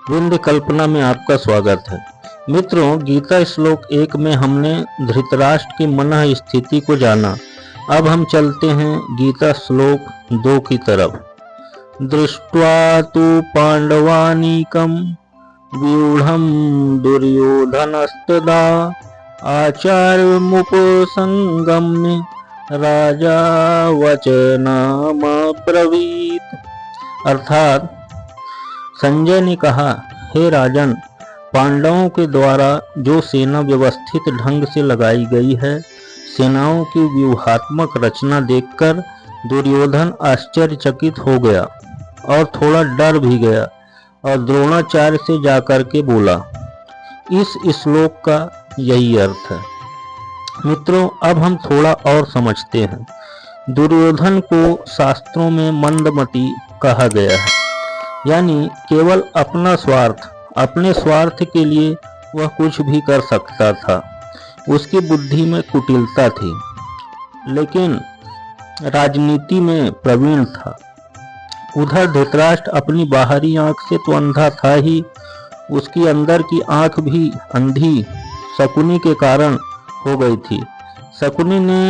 विंध्य कल्पना में आपका स्वागत है। मित्रों, गीता श्लोक 1 में हमने धृतराष्ट्र की मनः स्थिति को जाना। अब हम चलते हैं गीता श्लोक 2 की तरफ। दृष्ट्वा तु पांडवानीकं व्यूढ़ं दुर्योधनस्तदा आचार्यमुपसंगम्य राजा वचनमब्रवीत्। अर्थात संजय ने कहा, हे राजन, पांडवों के द्वारा जो सेना व्यवस्थित ढंग से लगाई गई है, सेनाओं की व्यूहात्मक रचना देखकर दुर्योधन आश्चर्यचकित हो गया और थोड़ा डर भी गया और द्रोणाचार्य से जाकर के बोला। इस श्लोक का यही अर्थ है। मित्रों, अब हम थोड़ा और समझते हैं। दुर्योधन को शास्त्रों में मंदमती कहा गया है, यानी केवल अपना स्वार्थ, अपने स्वार्थ के लिए वह कुछ भी कर सकता था। उसकी बुद्धि में कुटिलता थी, लेकिन राजनीति में प्रवीण था। उधर धृतराष्ट्र अपनी बाहरी आंख से तो अंधा था ही, उसकी अंदर की आंख भी अंधी शकुनी के कारण हो गई थी। शकुनी ने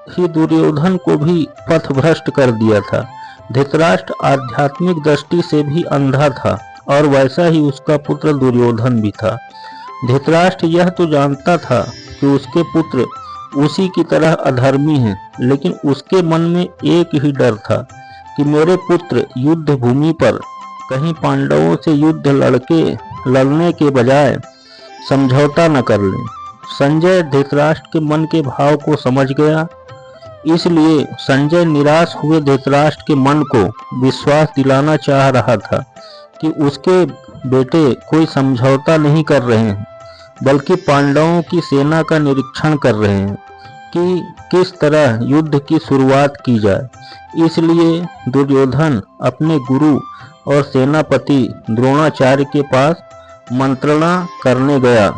ही दुर्योधन को भी पथभ्रष्ट कर दिया था। धृतराष्ट्र आध्यात्मिक दृष्टि से भी अंधा था और वैसा ही उसका पुत्र दुर्योधन भी था। धृतराष्ट्र यह तो जानता था कि उसके पुत्र उसी की तरह अधर्मी हैं, लेकिन उसके मन में एक ही डर था कि मेरे पुत्र युद्ध भूमि पर कहीं पांडवों से युद्ध लड़ने के बजाय समझौता न कर लें। संजय धृतराष्ट्र के मन के भाव को समझ गया, इसलिए संजय निराश हुए धृतराष्ट्र के मन को विश्वास दिलाना चाह रहा था कि उसके बेटे कोई समझौता नहीं कर रहे हैं, बल्कि पांडवों की सेना का निरीक्षण कर रहे हैं कि किस तरह युद्ध की शुरुआत की जाए। इसलिए दुर्योधन अपने गुरु और सेनापति द्रोणाचार्य के पास मंत्रणा करने गया